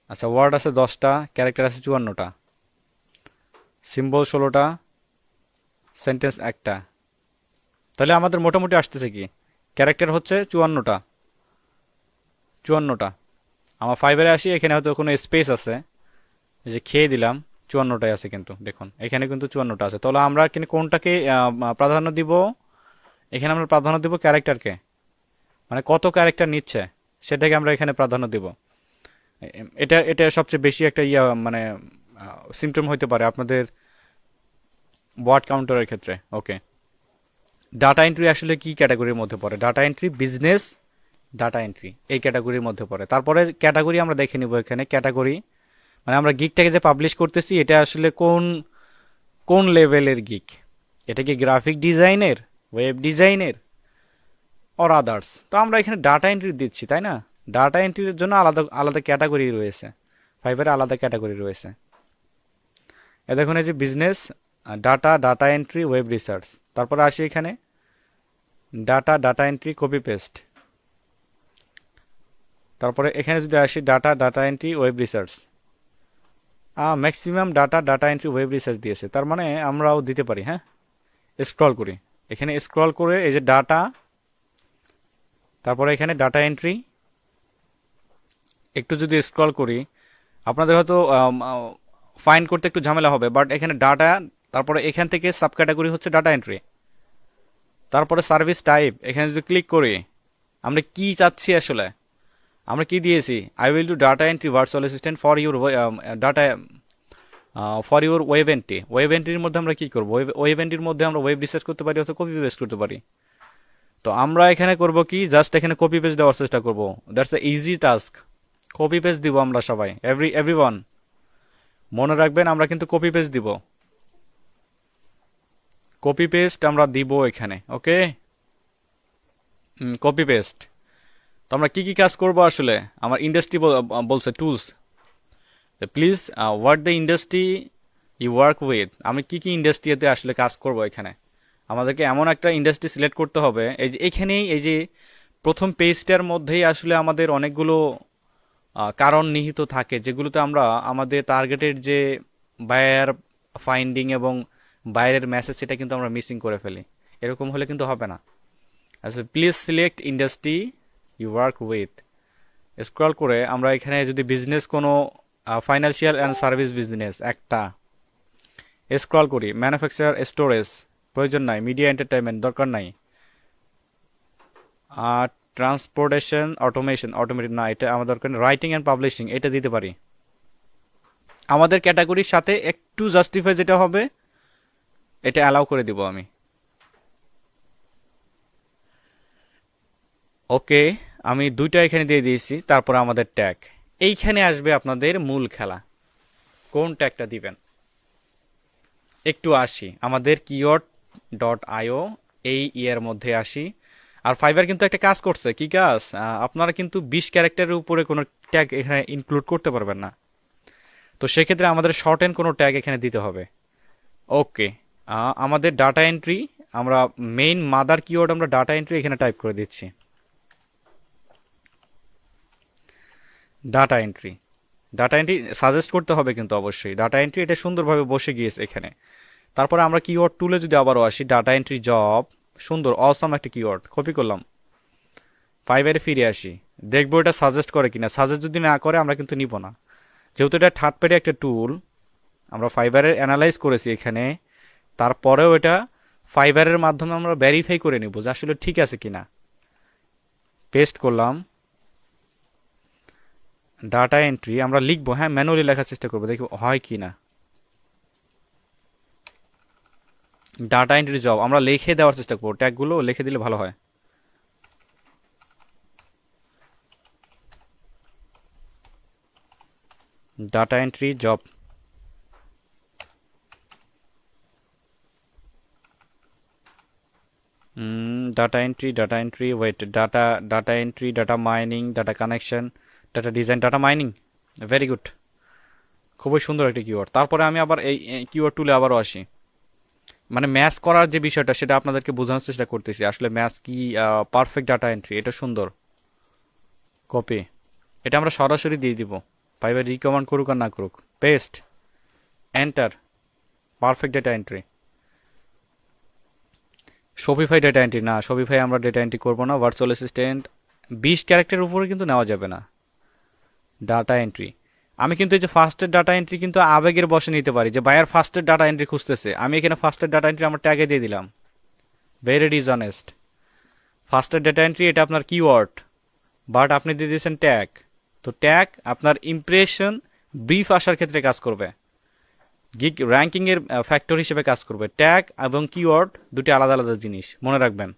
আচ্ছা, ওয়ার্ড আছে 10টা, ক্যারেক্টার আছে 54টা, সিম্বল 16টা, সেন্টেন্স একটা। তাহলে আমাদের মোটামুটি আসতেছে কি, ক্যারেক্টার হচ্ছে 54টা। 54টা। আমার ফাইবারে আসি, এখানে হয়তো কোনো স্পেস আছে, এই যে খেয়ে দিলাম, 54টাই আছে কিন্তু দেখুন, এখানে কিন্তু 54টা আছে। তাহলে আমরা কিন্তু কোনটাকে প্রাধান্য দিব, এখানে আমরা প্রাধান্য দিব ক্যারেক্টারকে, মানে কত ক্যারেক্টার নিচ্ছে সেটাকে আমরা এখানে প্রাধান্য দিব। এটা এটা সবচেয়ে বেশি একটা ইয়া, মানে সিমটম হইতে পারে আপনাদের ওয়ার্ড কাউন্টারের ক্ষেত্রে। ওকে, ডাটা এন্ট্রি আসলে কি ক্যাটাগরির মধ্যে পড়ে? Data entry, business data entry, এই ক্যাটাগরির মধ্যে পড়ে। তারপরে ক্যাটাগরি আমরা দেখে নিব এখানে। ক্যাটাগরি মানে আমরা গিকটাকে যে পাবলিশ করতেছি, এটা আসলে কোন কোন লেভেলের গিক। এটা কি গ্রাফিক ডিজাইনের, ওয়েব ডিজাইনের, অর আদার্স? তো আমরা এখানে ডাটা এন্ট্রি দিচ্ছি, তাই না? ডাটা এন্ট্রির জন্য আলাদা আলাদা ক্যাটাগরি রয়েছে, ফাইবারে আলাদা ক্যাটাগরি রয়েছে। এ দেখুন, এই যে business, data, data entry, web research. তারপরে আসি এখানে data, data entry, copy paste. তারপরে এখানে যদি আসি data, data entry, web research, maximum data, data entry, web research দিয়েছে, তার মানে আমরাও দিতে পারি। হ্যাঁ, স্ক্রল করি, এখানে স্ক্রল করে এই যে ডাটা, তারপরে এখানে ডাটা এন্ট্রি, একটু যদি স্ক্রল করি, আপনাদের হয়তো ফাইন্ড করতে একটু ঝামেলা হবে, বাট এখানে ডাটা, তারপরে এখান থেকে সাব ক্যাটাগরি হচ্ছে ডাটা এন্ট্রি, তারপরে সার্ভিস টাইপ। এখানে যদি ক্লিক করি, আমরা কি চাচ্ছি আসলে, আমরা কি দিয়েছি, I will do data entry virtual assistant for your data, for your web entry. Web এন্ট্রির মধ্যে আমরা কি করবো, ওয়েব এন্ট্রির মধ্যে আমরা ওয়েব রিসার্চ করতে পারি অথবা কপি পেস্ট করতে পারি। তো আমরা এখানে করব কি, জাস্ট এখানে কপি পেস্ট দেওয়ার চেষ্টা করবো। That's a easy task. Copy paste দিব আমরা সবাই, এভরিওয়ান মনে রাখবেন, আমরা কিন্তু কপি পেস্ট দিব, কপি পেস্ট আমরা দিব এখানে। Okay, copy paste. তো আমরা কি কি কাজ করব আসলে, আমার ইন্ডাস্ট্রি বলছে tools, please what the industry you work with. আমি কি কি ইন্ডাস্ট্রিতে আসলে কাজ করব, এখানে আমাদেরকে এমন একটা ইন্ডাস্ট্রি সিলেক্ট করতে হবে। এই যে এখানেই, এই যে প্রথম পেজটার মধ্যেই আসলে আমাদের অনেকগুলো কারণ নিহিত থাকে, যেগুলোতে আমরা আমাদের টার্গেটের যে বায়ার ফাইন্ডিং এবং বাইরের মেসেজ, সেটা কিন্তু আমরা মিসিং করে ফেলি। এরকম হলে কিন্তু হবে না। আচ্ছা, please select industry you work with. Scroll করে আমরা এখানে যদি বিজনেস কোনো ফাইন্যান্সিয়াল অ্যান্ড সার্ভিস বিজনেস একটা, স্ক্রল করি ম্যানুফ্যাকচার, স্টোরেজ, প্রয়োজন নাই। মিডিয়া এন্টারটেইনমেন্ট দরকার নাই। আর ট্রান্সপোর্টেশন অটোমেশন অটোমেটেড না, এটা আমাদের দরকার। রাইটিং অ্যান্ড পাবলিশিং এটা দিতে পারি। আমাদের ক্যাটাগরির সাথে একটু জাস্টিফাই যেটা হবে এটা অ্যালাউ করে দিব আমি। ওকে, আমি দুইটা এখানে দিয়ে দিয়েছি। তারপর আমাদের ট্যাগ এইখানে আসবে আপনাদের মূল খেলা। কোন ট্যাগটা দিবেন? একটু আসি আমাদের কিওয়ার্ড ডট আইও এই ইয়ের মধ্যে আসি। আর ফাইবার কিন্তু একটা কাজ করছে। কি কাজ? আপনারা কিন্তু 20 ক্যারেক্টারের উপরে কোনো ট্যাগ এখানে ইনক্লুড করতে পারবেন না। তো সেক্ষেত্রে আমাদের শর্ট এন্ড কোনো ট্যাগ এখানে দিতে হবে। ওকে, আমাদের ডাটা এন্ট্রি, আমরা মেইন মাদার কিওয়ার্ড আমরা ডাটা এন্ট্রি এখানে টাইপ করে দিচ্ছি। Data entry, data entry suggest করতে হবে কিন্তু অবশ্যই। ডাটা এন্ট্রি এটা সুন্দরভাবে বসে গিয়েছে এখানে। তারপরে আমরা কিওয়ার্ড টুলে যদি আবারও আসি, ডাটা এন্ট্রি জব, সুন্দর অসাম একটা কিওয়ার্ড কপি করলাম। ফাইবারে ফিরে আসি, দেখবো এটা সাজেস্ট করে কিনা। সাজেস্ট যদি না করে আমরা কিন্তু নিব না, যেহেতু এটা থার্ড পার্টি একটা টুল। আমরা ফাইবারের অ্যানালাইজ করেছি এখানে, তারপরেও এটা ফাইবারের মাধ্যমে আমরা ভেরিফাই করে নিব যে আসলে ঠিক আছে কিনা। পেস্ট করলাম ডাটা এন্ট্রি, আমরা লিখবো, হ্যাঁ ম্যানুয়ালি লেখার চেষ্টা করবো, দেখি হয় কি না। ডাটা এন্ট্রি জব আমরা লিখে দেওয়ার চেষ্টা করবো, ট্যাগগুলো লিখে দিলে ভালো হয়। Data entry job, data entry wait, data entry, data mining, data connection, data design, data mining. Very good, খুবই সুন্দর একটি কিওয়ার্ড। তারপরে আমি আবার এই কিওয়ার্ড টুলে আবারও আসি। মানে ম্যাচ করার যে বিষয়টা সেটা আপনাদেরকে বোঝানোর চেষ্টা করতেছি। আসলে ম্যাচ কি, পারফেক্ট ডাটা এন্ট্রি, এটা সুন্দর। কপি, এটা আমরা সরাসরি দিয়ে দিব, ফাইবার রিকমেন্ড করুক আর না করুক। Paste, enter, perfect data entry. Shopify data entry না, শপিফাই আমরা ডেটা এন্ট্রি করবো না। ভার্চুয়াল অ্যাসিস্ট্যান্ট 20 ক্যারেক্টারের উপরে কিন্তু নেওয়া যাবে না। ডাটা এন্ট্রি, আমি কিন্তু এই যে ফার্স্টের ডাটা এন্ট্রি কিন্তু আবেগের বসে নিতে পারি, যে বায়ার ফার্স্টের ডাটা এন্ট্রি খুঁজতেছে, আমি এখানে ফার্স্টের ডাটা এন্ট্রি আমার ট্যাগে দিয়ে দিলাম। Very dishonest. ফার্স্টের ডাটা এন্ট্রি এটা আপনার কিওয়ার্ড, বাট আপনি দিয়ে দিয়েছেন ট্যাগ। তো ট্যাগ আপনার ইমপ্রেশন ব্রিফ আসার ক্ষেত্রে কাজ করবে, গিগ র্যাঙ্কিং এর ফ্যাক্টর হিসেবে কাজ করবে। ট্যাগ এবং কিওয়ার্ড দুটি আলাদা আলাদা জিনিস, মনে রাখবেন।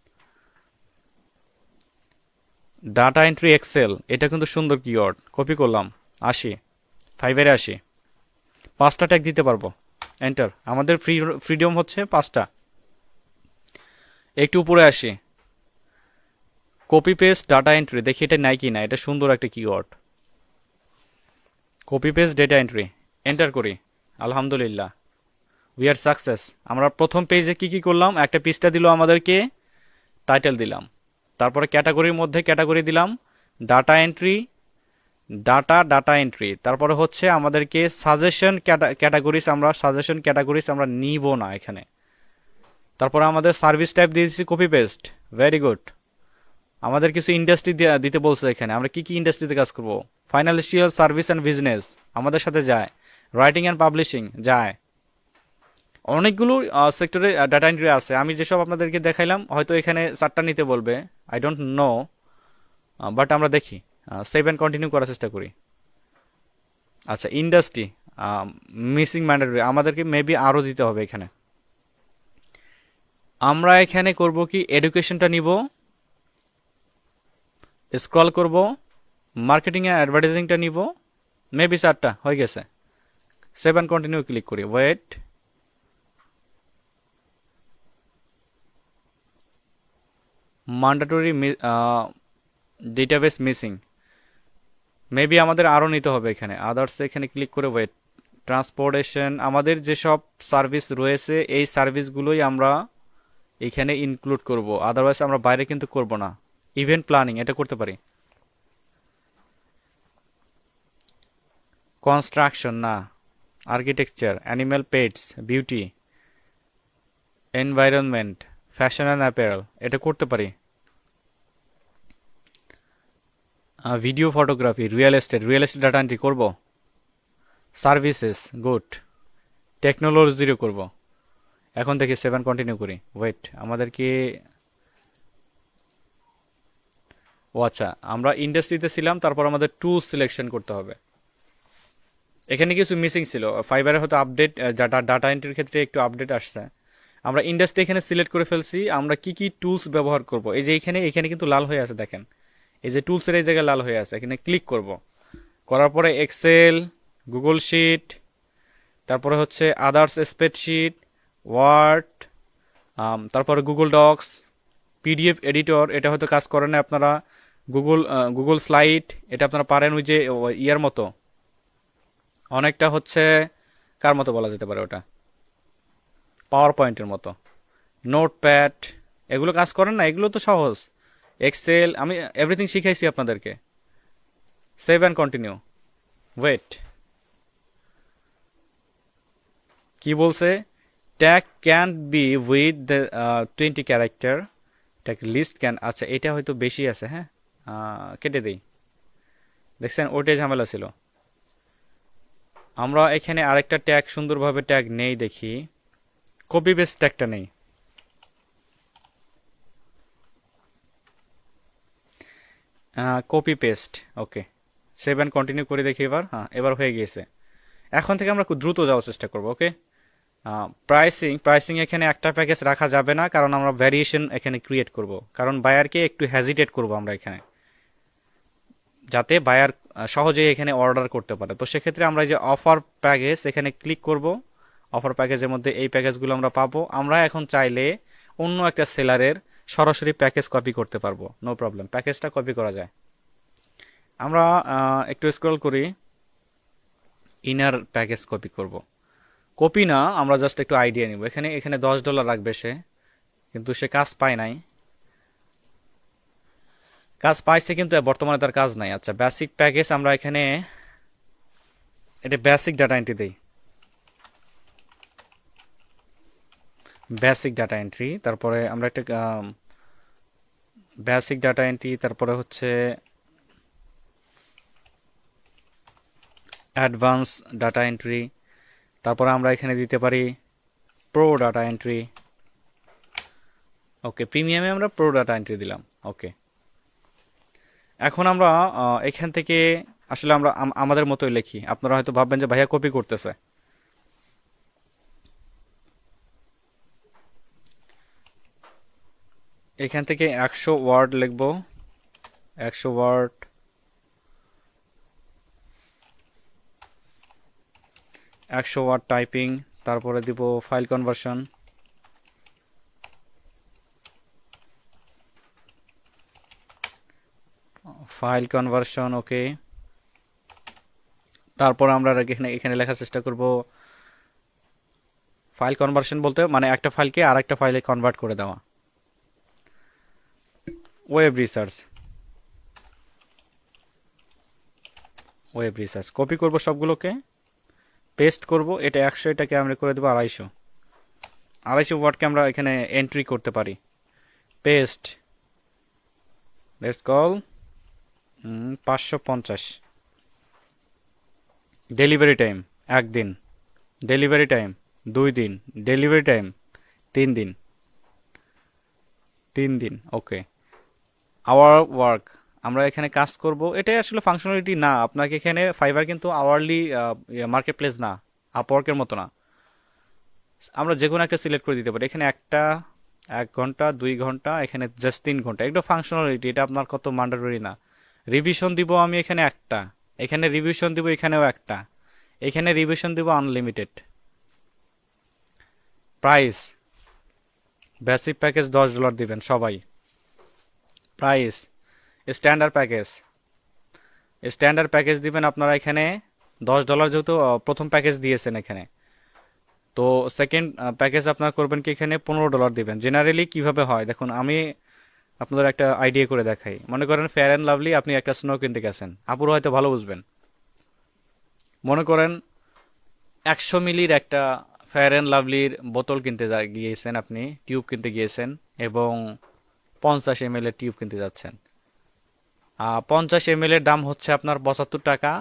ডাটা এন্ট্রি এক্সেল, এটা কিন্তু সুন্দর কিওয়ার্ড, কপি করলাম। আসি ফাইবারে, আসি 5টা ট্যাগ দিতে পারবো। এন্টার, আমাদের ফ্রিডম হচ্ছে 5টা। একটু উপরে আসি, কপি পেস্ট ডাটা এন্ট্রি, দেখি এটা নাই কি না। এটা সুন্দর একটা keyword, copy paste data entry. Enter করি, আলহামদুলিল্লাহ উই আর সাকসেস। আমরা প্রথম পেজে কি কি করলাম, একটা পেজটা দিল আমাদেরকে, টাইটেল দিলাম, তারপরে ক্যাটাগরির মধ্যে ক্যাটাগরি দিলাম, ডাটা এন্ট্রি, ডাটা এন্ট্রি। তারপরে হচ্ছে আমাদেরকে সাজেশন ক্যাটাগরিজ, আমরা সাজেশন ক্যাটাগরিজ আমরা নিব না এখানে। তারপরে আমাদের সার্ভিস টাইপ দিয়ে দিচ্ছি কপি পেস্ট। Very good. আমাদের কিছু ইন্ডাস্ট্রি দিতে বলছে এখানে, আমরা কি কি ইন্ডাস্ট্রিতে কাজ করব। ফাইন্যান্সিয়াল সার্ভিস অ্যান্ড বিজনেস আমাদের সাথে যায়, রাইটিং অ্যান্ড পাবলিশিং যায়। অনেকগুলো সেক্টরে ডাটা এন্ট্রি আছে। আমি যেসব আপনাদেরকে দেখাইলাম হয়তো এখানে 4টা নিতে বলবে, আই ডোন্ট নো, বাট আমরা দেখি, সেভ অ্যান্ড কন্টিনিউ করার চেষ্টা করি। আচ্ছা, ইন্ডাস্ট্রি মিসিং ম্যান্ডেটরি, আমাদেরকে মেবি আরও দিতে হবে এখানে। আমরা এখানে করব কি, এডুকেশনটা নিব, স্ক্রল করব, মার্কেটিং অ্যান্ড অ্যাডভার্টাইজিংটা নিব, মেবি 4টা হয়ে গেছে। সেভ অ্যান্ড কন্টিনিউ ক্লিক করি। Wait, mandatory database missing, maybe আমাদের আরও নিতে হবে এখানে। আদার্স এখানে ক্লিক করে ওয়েট, ট্রান্সপোর্টেশন, আমাদের যেসব সার্ভিস রয়েছে এই সার্ভিসগুলোই আমরা এখানে ইনক্লুড করব, আদারওয়াইজ আমরা বাইরে কিন্তু করব না। ইভেন্ট প্ল্যানিং এটা করতে পারি। কনস্ট্রাকশন না, architecture, animal pets, beauty, environment, fashion and apparel এটা করতে পারি। Video photography, real estate data entry করব। Services, good. টেকনোলজিরও করব। এখন দেখি 7 কন্টিনিউ করি। ওয়েট, আমাদের কি, ও আচ্ছা, আমরা ইন্ডাস্ট্রিতে ছিলাম, তারপর আমাদের টুলস সিলেকশন করতে হবে। এখানে কিছু মিসিং ছিল, ফাইবারে হয়তো আপডেট, ডাটা ডাটা এন্ট্রির ক্ষেত্রে একটু আপডেট আসছে। আমরা ইন্ডাস্ট্রি এখানে সিলেক্ট করে ফেলছি, আমরা কি কি টুলস ব্যবহার করব। এই যে এখানে এখানে কিন্তু লাল হয়ে আছে দেখেন, এই যে টুলসের এই জায়গায় লাল হয়ে আছে, এখানে ক্লিক করব। করার পরে এক্সেল, গুগল শিট, তারপরে হচ্ছে আদার্স স্প্রেডশিট, ওয়ার্ড, তারপরে গুগল ডক্স, পিডিএফ এডিটর, এটা হয়তো কাজ করে না আপনারা। গুগল স্লাইড, এটা আপনারা পারেন, ওই যে ইয়ার মতো, অনেকটা হচ্ছে কার মতো বলা যেতে পারে ওটা, পাওয়ার পয়েন্টের মতো। নোটপ্যাড, এগুলো কাজ করেন না, এগুলো তো সহজ। এক্সেল, আমি এভরিথিং শিখাইছি আপনাদেরকে। Save and continue. ওয়েট, কি বলছে, tag can be with the 20 character, tag list can, আচ্ছা এটা হয়তো বেশি আছে, হ্যাঁ কেটে দিই। দেখছেন ওটাই ঝামেলা ছিল। আমরা এখানে আরেকটা ট্যাগ সুন্দরভাবে ট্যাগ নেই, দেখি কপি পেস্ট ট্যাগটা নেই। Copy paste, okay. Save and continue করে দেখি এবার, হ্যাঁ এবার হয়ে গিয়েছে। এখন থেকে আমরা খুব দ্রুত যাওয়ার চেষ্টা করবো, ওকে। প্রাইসিং এখানে একটা প্যাকেজ রাখা যাবে না, কারণ আমরা ভ্যারিয়েশন এখানে ক্রিয়েট করব, কারণ বায়ারকে একটু হ্যাজিটেট করব আমরা এখানে, যাতে বায়ার সহজেই এখানে অর্ডার করতে পারে। তো সেক্ষেত্রে আমরা এই যে অফার প্যাকেজ এখানে ক্লিক করব। অফার প্যাকেজের মধ্যে এই প্যাকেজগুলো আমরা পাবো। আমরা এখন চাইলে অন্য একটা সেলারের সরাসরি প্যাকেজ কপি করতে পারবো, নো প্রবলেম, প্যাকেজটা কপি করা যায়। আমরা একটু স্ক্রল করি, ইনার প্যাকেজ কপি করব। কপি না, আমরা জাস্ট একটু আইডিয়া নিব। এখানে এখানে $10 রাখবে সে, কিন্তু সে কাজ পায় নাই। কাজ পাইছে কিন্তু বর্তমানে তার কাজ নাই। আচ্ছা, বেসিক প্যাকেজ আমরা এখানে এটা বেসিক ডাটা এন্ট্রি দেই, বেসিক ডাটা এন্ট্রি, তারপরে আমরা একটা বেসিক ডাটা এন্ট্রি, তারপরে হচ্ছে অ্যাডভান্স ডাটা এন্ট্রি, তারপরে আমরা এখানে দিতে পারি প্রো ডাটা এন্ট্রি। ওকে, প্রিমিয়ামে আমরা প্রো ডাটা এন্ট্রি দিলাম, ওকে। এখন আমরা এখান থেকে আসলে আমরা আমাদের মতোই লিখি। আপনারা হয়তো ভাববেন যে ভাইয়া কপি করতেছে। এখান থেকে 100 ওয়ার্ড লিখবো, 100 ওয়ার্ড, 100 ওয়ার্ড টাইপিং, তারপরে দিব ফাইল কনভার্সন, ফাইল কনভার্সন, ওকে। তারপর আমরা এখানে এখানে লেখার চেষ্টা করব, ফাইল কনভার্সন বলতে মানে একটা ফাইলকে আরেকটা ফাইলে কনভার্ট করে দেওয়া। Web research, web research copy করব সবগুলোকে, পেস্ট করব। এটা 100, এটাকে আমরা করে দেবো 250। 250 ওয়ার্ডকে আমরা এখানে এন্ট্রি করতে পারি। Paste, let's call 550। Delivery time 1 দিন, ডেলিভারি টাইম 2 দিন, ডেলিভারি টাইম 3 দিন, 3 দিন, ওকে। আওয়ার ওয়ার্ক, আমরা এখানে কাজ করব। এটাই আসলে ফাংশনালিটি না, আপনাকে এখানে ফাইবার কিন্তু আওয়ারলি মার্কেট প্লেস না, আপওয়ার্কের মতো না। আমরা যে কোনো একটা সিলেক্ট করে দিতে পারি। এখানে একটা 1 ঘন্টা, 2 ঘন্টা, এখানে জাস্ট 3 ঘন্টা, এটা ফাংশনালিটি, এটা আপনার কত ম্যান্ডেটরি না। রিভিশন দিব আমি এখানে একটা, এখানে রিভিশন দিব এখানেও একটা, এখানে রিভিশন দিব আনলিমিটেড। প্রাইস, বেসিক প্যাকেজ $10 দিবেন সবাই। Price, standard package, standard package দিবেন আপনারা এখানে $10, যেহেতু প্রথম প্যাকেজ দিয়েছেন এখানে। তো সেকেন্ড প্যাকেজ আপনারা করবেন কি, এখানে $15 দিবেন। জেনারেলি কিভাবে হয় দেখুন, আমি আপনাদের একটা আইডিয়া করে দেখাই। মনে করেন ফেয়ার অ্যান্ড লাভলি আপনি একটা স্নো কিনতে গেছেন, আপুরা হয়তো ভালো বুঝবেন। মনে করেন 100 মিলির একটা ফেয়ার অ্যান্ড লাভলির বোতল কিনতে গিয়েছেন, আপনি টিউব কিনতে গিয়েছেন, এবং 50 ml এর টিউব কিনতে যাচ্ছেন। 50 ml এর দাম হচ্ছে আপনার 75 টাকা,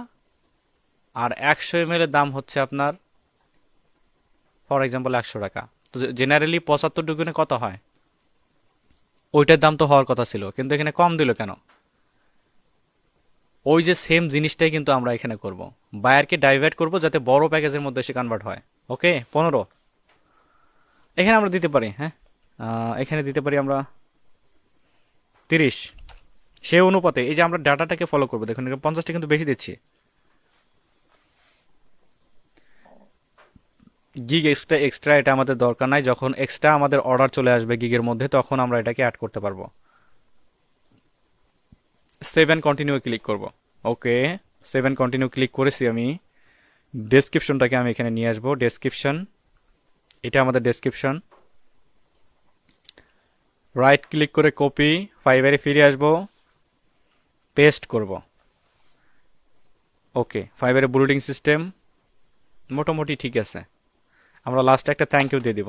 আর 100 ml এর দাম হচ্ছে আপনার ফর এক্সাম্পল 100 টাকা। তো জেনারেলি 75 দুগুণে কত হয়? ওইটার দাম তো হওয়ার কথা ছিল, কিন্তু এখানে কম দিল কেন? ওই যে সেম জিনিসটাই কিন্তু আমরা এখানে করব, বায়ারকে ডাইভার্ট করব যাতে বড় প্যাকেজের মধ্যে সে কনভার্ট হয়। ওকে, 15 এখানে আমরা দিতে পারি। হ্যাঁ, এখানে দিতে পারি আমরা 30। সে অনুপাতে এই যে আমরা ডাটাটাকে ফলো করবো, দেখুন 50টা কিন্তু বেশি দিচ্ছি। গিগ এক্সট্রা এক্সট্রা এটা আমাদের দরকার নাই, যখন এক্সট্রা আমাদের অর্ডার চলে আসবে গিগের মধ্যে তখন আমরা এটাকে অ্যাড করতে পারবো। 7 কন্টিনিউ ক্লিক করব। ওকে, 7 কন্টিনিউ ক্লিক করেছি আমি। ডেসক্রিপশনটাকে আমি এখানে নিয়ে আসবো। ডেসক্রিপশন, এটা আমাদের ডেসক্রিপশন। রাইট ক্লিক করে কপি, ফাইবারে ফিরে আসবো, পেস্ট করব। ওকে, ফাইবারে বুলেটিং সিস্টেম মোটামুটি ঠিক আছে। আমরা লাস্টে একটা থ্যাংক ইউ দিয়ে দিব।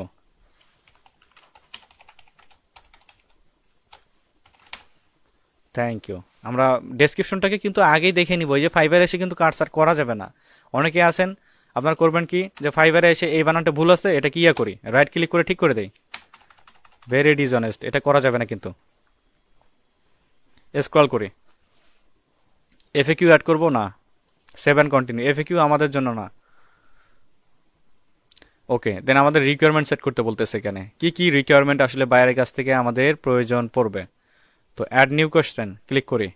Thank you. আমরা ডেসক্রিপশনটাকে কিন্তু আগেই দেখে নিব, এই যে ফাইবারে এসে কিন্তু কাটসার করা যাবে না। অনেকে আছেন আপনার করবেন কি, যে ফাইবারে এসে এই বানানটা ভুল আছে, এটা কি ইয়া করি, রাইট ক্লিক করে ঠিক করে দেই। ভেরি ডিসঅনেস্ট, এটা করা যাবে না কিন্তু। স্ক্রল করি, এফএকিউ অ্যাড করব না। 7 কন্টিনিউ, এফএকিউ আমাদের জন্য না। ওকে, দেন আমাদের রিকোয়ারমেন্ট সেট করতে বলতেছে এখানে, কি কি রিকোয়ারমেন্ট আসলে বাইরের কাছ থেকে আমাদের প্রয়োজন পড়বে। তো অ্যাড নিউ কোশ্চেন ক্লিক করি।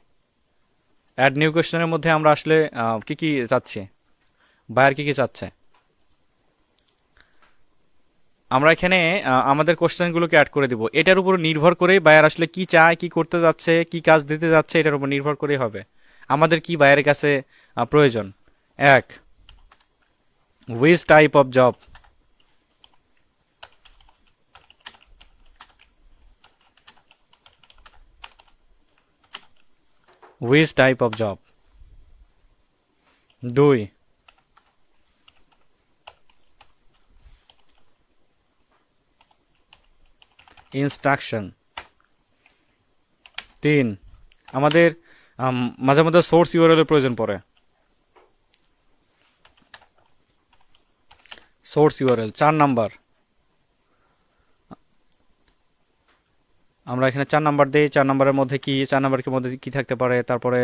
অ্যাড নিউ কোশ্চেনের মধ্যে আমরা আসলে কি কি চাচ্ছি, বায়ার কি কি চাচ্ছে, আমরা এখানে আমাদের কোশ্চেনগুলোকে অ্যাড করে দিব। এটার উপর নির্ভর করে বায়ার আসলে কি চায়, কি করতে যাচ্ছে, কি কাজ দিতে যাচ্ছে, এটার উপর নির্ভর করেই হবে আমাদের কি বায়ারের কাছে প্রয়োজন। এক, which type of job, which type of job. দুই, ইনস্ট্রাকশন। তিন, আমাদের মাঝে মধ্যে সোর্স ইউআরএল এর প্রয়োজন পড়ে। Source URL. 4 নাম্বার, আমরা এখানে 4 নাম্বার দিই। 4 নাম্বারের মধ্যে কি, 4 নাম্বারের মধ্যে কি থাকতে পারে, তারপরে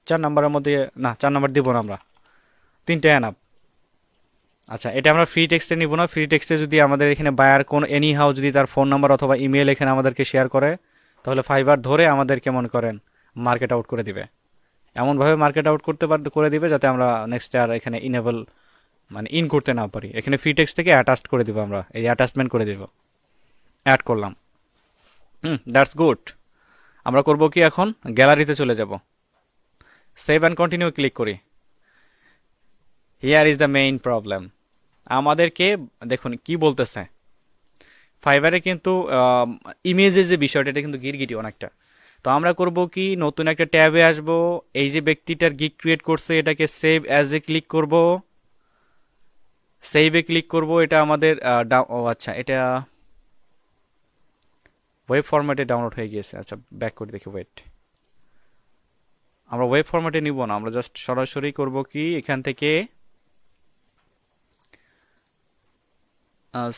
4 নাম্বারের মধ্যে না, 4 নাম্বার দিব না আমরা, 3টে অ্যানাপ। আচ্ছা, এটা আমরা ফ্রি টেক্সটে নিব না। ফ্রি টেক্সটে যদি আমাদের এখানে বায়ার কোন এনি হাউ যদি তার ফোন নাম্বার অথবা ইমেল এখানে আমাদেরকে শেয়ার করে, তাহলে ফাইবার ধরে আমাদেরকে মনে করেন মার্কেট আউট করে দিবে। এমনভাবে মার্কেট আউট করে দিবে যাতে আমরা নেক্সট আর এখানে ইনেবল মানে ইন করতে না পারি। এখানে ফ্রি টেক্সট থেকে অ্যাটাচড করে দিব, আমরা এই অ্যাটাচমেন্ট করে দিব। অ্যাড করলাম। That's good. আমরা করব কি, এখন গ্যালারিতে চলে যাব। সেভ অ্যান্ড কন্টিনিউ ক্লিক করি। Here is the main problem. আমাদেরকে দেখুন কি বলতেছে, ফাইবারে কিন্তু ইমেজের যে বিষয়টা, এটা কিন্তু গিরগিটি অনেকটা। তো আমরা করব কি, নতুন একটা ট্যাবে আসব, এই যে ব্যক্তিটার গিগ ক্রিয়েট করছে এটাকে সেভ অ্যাজ এ ক্লিক করব। সেভে ক্লিক করব। এটা আমাদের ও আচ্ছা, এটা ওয়েব ফরম্যাটে ডাউনলোড হয়ে গিয়েছে। আচ্ছা, ব্যাক করে দেখি, ওয়েট। আমরা ওয়েব ফরম্যাটে নিব না, আমরা জাস্ট সরাসরি করব কি, এখান থেকে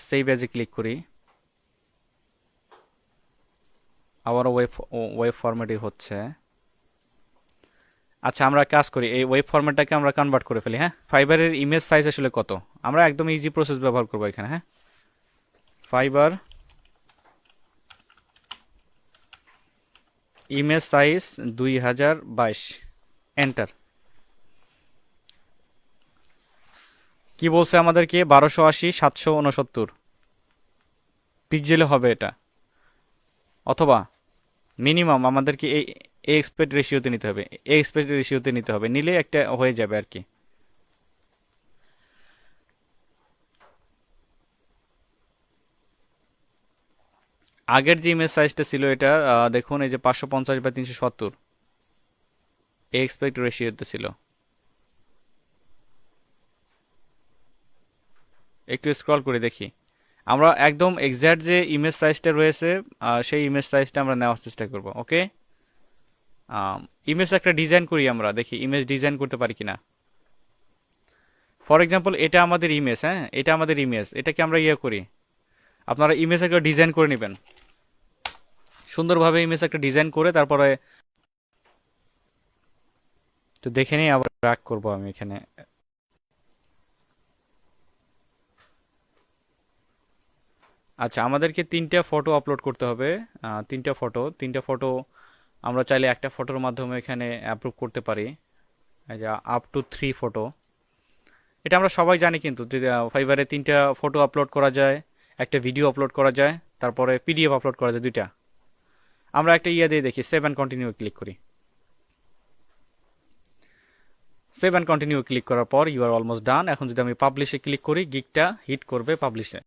সেভ অ্যাজ এ ক্লিক করি। আবার ওয়েব ফরম্যাটই হচ্ছে। আচ্ছা, আমরা কাজ করি, এই ওয়েব ফরম্যাটটাকে আমরা কনভার্ট করে ফেলি। হ্যাঁ, ফাইবারের ইমেজ সাইজ আসলে কত, আমরা একদম ইজি প্রসেস ব্যবহার করবো এখানে। হ্যাঁ, ফাইবার ইমেজ সাইজ 2022, এন্টার। কি বলছে আমাদেরকে, 1280 769 পিক্সেলে হবে এটা, অথবা মিনিমাম আমাদেরকে এই এক্সপেক্ট রেশিওতে নিতে হবে। এক্সপেক্ট রেশিওতে নিতে হবে, নিলে একটা হয়ে যাবে আর কি। আগের যে ইমেজ সাইজটা ছিল এটা দেখুন, এই যে 550/370 এক্সপেক্ট রেশিওতে ছিল। একটু স্ক্রল করে দেখি, আমরা একদম এক্স্যাক্ট যে ইমেজ সাইজটা রয়েছে সেই ইমেজ সাইজটা আমরা নেওয়ার চেষ্টা করব। ওকে, ইমেজ একটা ডিজাইন করি, আমরা দেখি ইমেজ ডিজাইন করতে পারি কিনা। ফর এক্সাম্পল এটা আমাদের ইমেজ, হ্যাঁ এটা আমাদের ইমেজ, এটাকে আমরা ইয়ে করি, আপনারা ইমেজ একটা ডিজাইন করে নেবেন, সুন্দরভাবে ইমেজ একটা ডিজাইন করে তারপরে তো দেখে নিই, আবার ব্যাক করব আমি এখানে। আচ্ছা, আমাদেরকে তিনটা ফটো আপলোড করতে হবে। তিনটা ফটো আমরা চাইলে একটা ফটোর মাধ্যমে এখানে অ্যাপ্রুভ করতে পারি, এই যে আপ টু 3 ফটো। এটা আমরা সবাই জানি কিন্তু যে ফাইবারে তিনটা ফটো আপলোড করা যায়, একটা ভিডিও আপলোড করা যায়, তারপরে পিডিএফ আপলোড করা যায় দুইটা। আমরা একটা ইয়ে দিয়ে দেখি, সেভ অ্যান্ড কন্টিনিউ ক্লিক করি। সেভ অ্যান্ড কন্টিনিউ ক্লিক করার পর ইউ আর অলমোস্ট ডান। এখন যদি আমি পাবলিশে ক্লিক করি, গিগটা হিট করবে পাবলিশে।